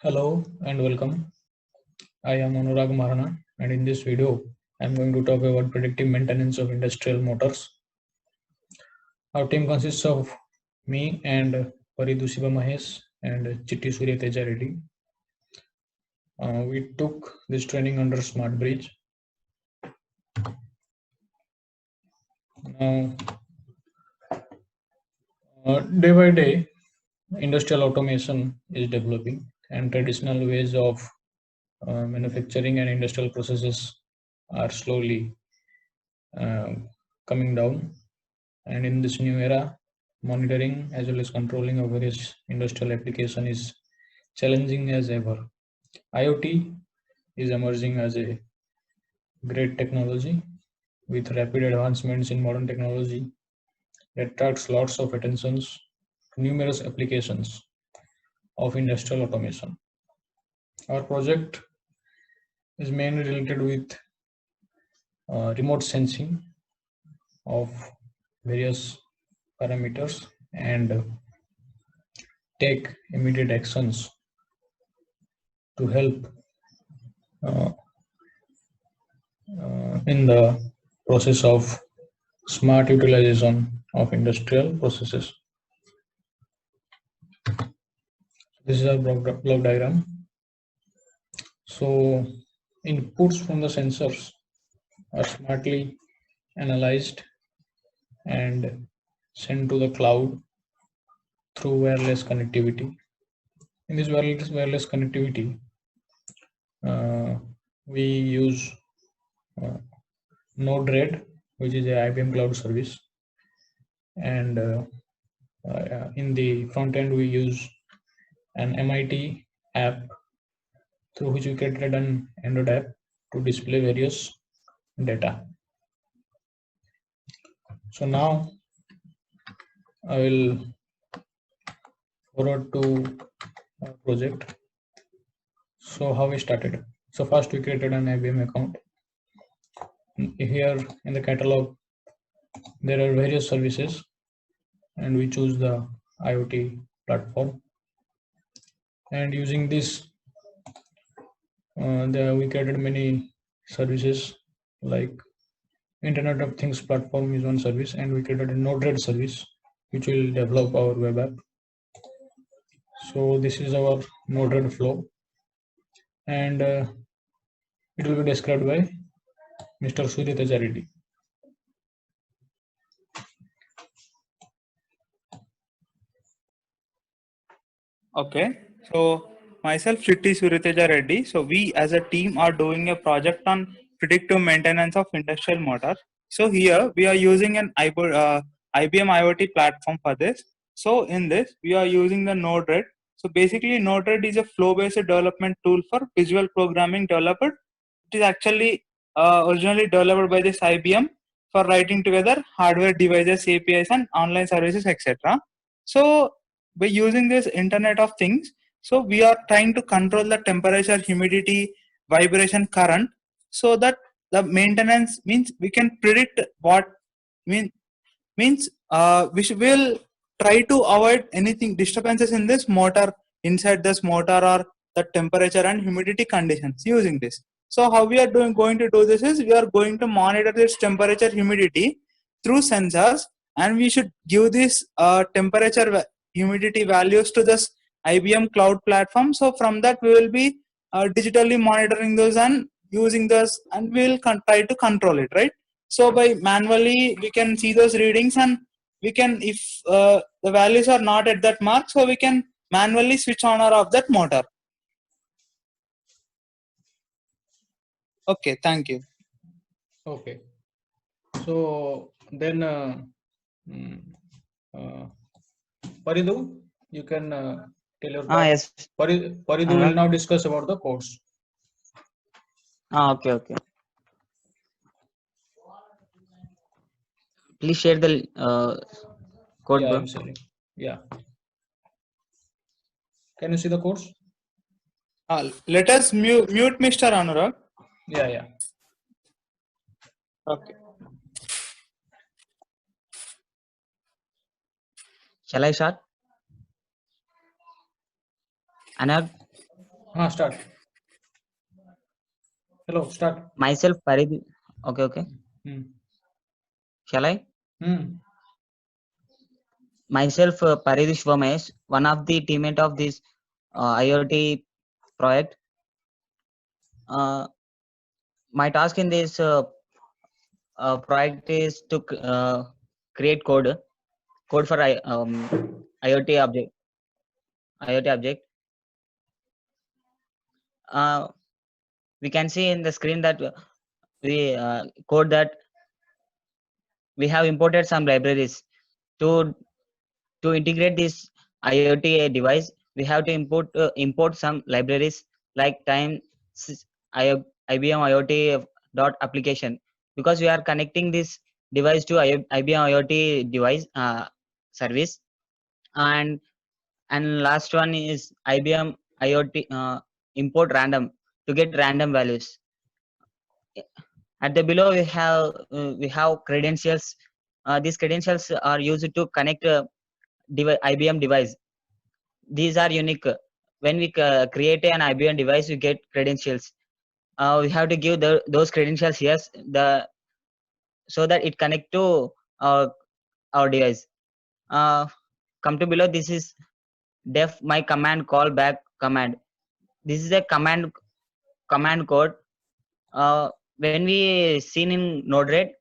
Hello and welcome. I am Anurag Marana, and in this video, I am going to talk about predictive maintenance of industrial motors. Our team consists of me and Paridhu Shiva Mahesh and Chitti Surya Teja Reddy. We took this training under Smart Bridge. Now, day by day, industrial automation is developing, and traditional ways of manufacturing and industrial processes are slowly uh, coming down. And in this new era, monitoring as well as controlling of various industrial application is challenging as ever. IoT is emerging as a great technology with rapid advancements in modern technology that attracts lots of attentions to numerous applications of industrial automation. Our project is mainly related with remote sensing of various parameters and take immediate actions to help uh, in the process of smart utilization of industrial processes. This is our block diagram. So inputs from the sensors are smartly analyzed and sent to the cloud through wireless connectivity. In this wireless connectivity, we use Node-RED, which is a IBM cloud service, and in the front end we use an MIT app through which we created an Android app to display various data. So now I will forward to our project. So how we started. So first we created an IBM account. Here in the catalog there are various services and we choose the IoT platform, and using this we created many services like Internet of Things platform is one service, and we created a Node-RED service which will develop our web app. So this is our Node-RED flow, and it will be described by Mr. Surya Teja Reddy. Okay, so myself, Chitti Surya Teja Reddy. So we as a team are doing a project on predictive maintenance of industrial motors. So here we are using an IBM IoT platform for this. So in this we are using the Node-RED. So basically Node-RED is a flow-based development tool for visual programming developed. It is actually originally developed by this IBM for writing together hardware devices, APIs and online services, etc. So by using this Internet of Things, so we are trying to control the temperature, humidity, vibration, current, so that the maintenance means we can predict what means will try to avoid anything disturbances in this motor, inside this motor, or the temperature and humidity conditions using this. So how we are going to do this is we are going to monitor this temperature, humidity through sensors, and we should give this temperature, humidity values to this IBM cloud platform. So from that we will be digitally monitoring those and using those, and we will try to control it, right? So by manually we can see those readings, and we can, if the values are not at that mark, so we can manually switch on or off that motor. Okay, thank you. Okay. So then Paridhu, you can tell your part. Yes. Paridhu will now discuss about the codes. Okay. Please share the code, Yeah, bro. I'm sharing. Yeah. Can you see the codes? Let us mute Mr. Anurag. Yeah. Okay. Shall I start? Anurag? Start. Hello, start. Myself, Farid. Okay. Hmm. Shall I? Hmm. Myself, Paridhi Shvamesh, one of the teammate of this IoT project. My task in this project is to create code for IoT object. We can see in the screen that we code that we have imported some libraries to integrate this IoT device. We have to import some libraries like IBM IoT dot application, because we are connecting this device to IBM IoT device service. And last one is IBM IoT import random to get random values. At the below we have credentials. These credentials are used to connect IBM device. These are unique. When we create an IBM device, we get credentials. We have to give those credentials, yes, so that it connect to our device. Come to below. This is def my command callback command. This is a command code. When we seen in Node-RED,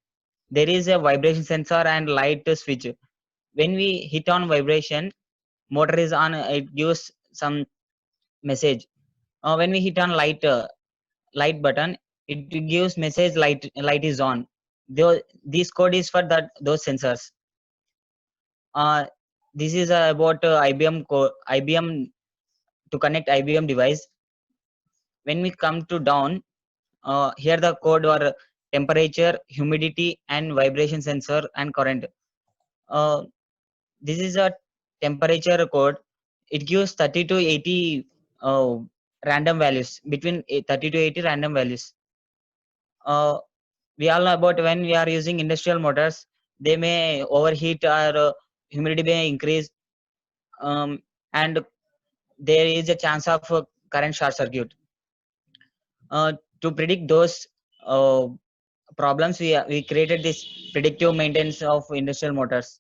there is a vibration sensor and light switch. When we hit on vibration, motor is on. It gives some message. When we hit on light button, it gives message light is on. This code is for those sensors. This is about IBM to connect IBM device. When we come to down, here the code are temperature, humidity, and vibration sensor and current. This is a temperature code. It gives 30 to 80 random values, between 30 to 80 random values. We all know about when we are using industrial motors, they may overheat or humidity may increase, and there is a chance of current short circuit. To predict those problems, we created this predictive maintenance of industrial motors.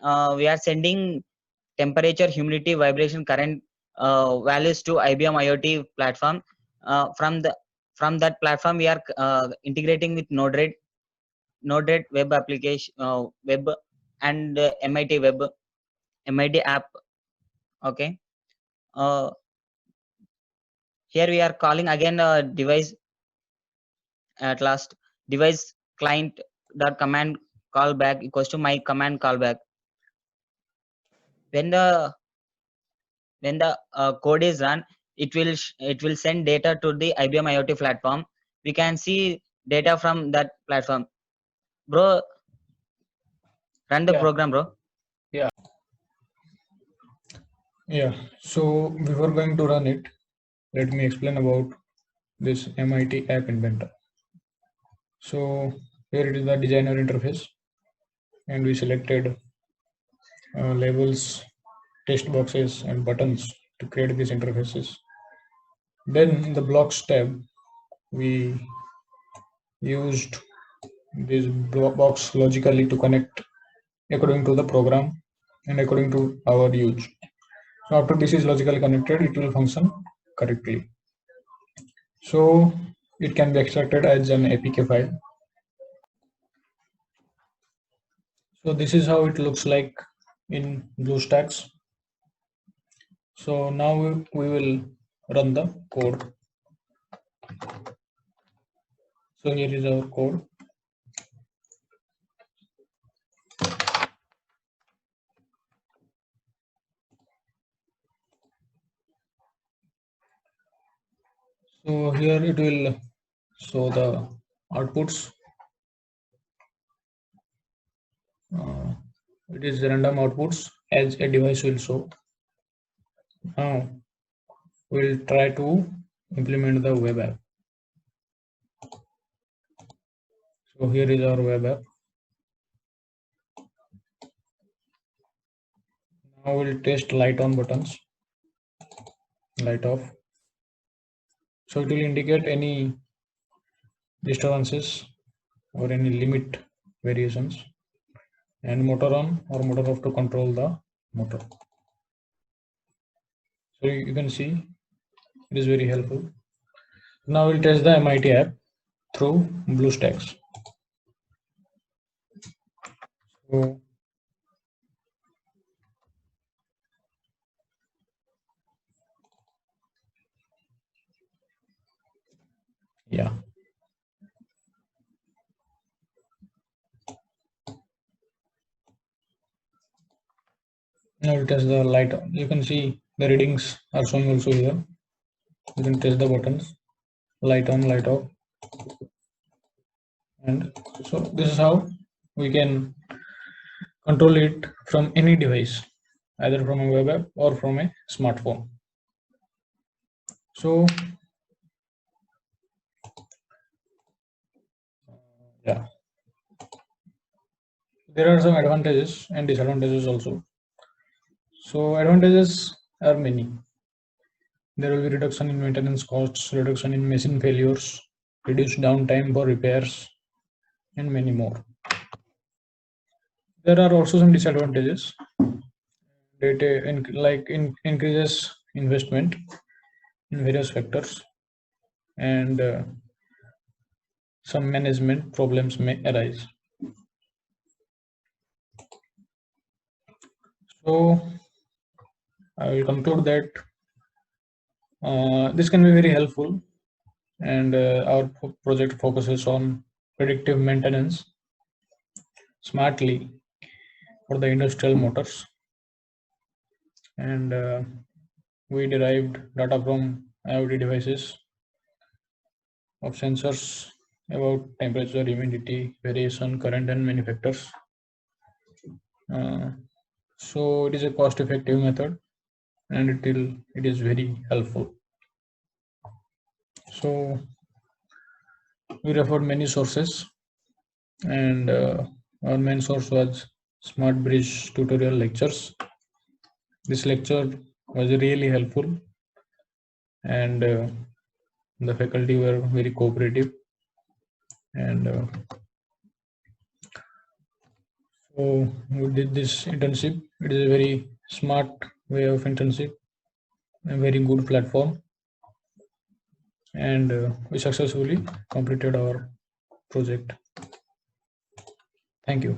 We are sending temperature, humidity, vibration, current values to IBM IoT platform. From that platform, we are integrating with Node-RED web application, web, and MIT app. Okay. Here we are calling again device at last. Device client dot command callback equals to my command callback. When the code is run, it will send data to the IBM IoT platform. We can see data from that platform. Bro, run the program, bro. Yeah. So before going to run it, let me explain about this MIT App Inventor. So here it is the designer interface, and we selected labels, text boxes, and buttons to create these interfaces. Then in the blocks tab, we used this box logically to connect according to the program and according to our use. So after this is logically connected, it will function correctly. So it can be extracted as an APK file. So this is how it looks like in BlueStacks. So now we will run the code. So here is our code. So here it will show the outputs. It is random outputs as a device will show. Now we'll try to implement the web app. So here is our web app. Now we'll test light on buttons. light off. So it will indicate any disturbances or any limit variations, and motor on or motor off to control the motor. So you can see it is very helpful. Now we'll test the MIT app through BlueStacks. So yeah, now we'll test the light. You can see the readings are showing also here. You can test the buttons, light on, light off, and so this is how we can control it from any device, either from a web app or from a smartphone. So yeah, there are some advantages and disadvantages also. So advantages are many. There will be reduction in maintenance costs, reduction in machine failures, reduced downtime for repairs, and many more. There are also some disadvantages. It increases investment in various factors, and some management problems may arise. So I will conclude that this can be very helpful, and our project focuses on predictive maintenance smartly for the industrial motors, and we derived data from IoT devices of sensors about temperature, humidity, variation, current, and many factors. So it is a cost-effective method, and it is very helpful. So we referred many sources, and our main source was SmartBridge tutorial lectures. This lecture was really helpful, and the faculty were very cooperative, and so we did this internship. It is a very smart way of internship, a very good platform, and we successfully completed our project. Thank you.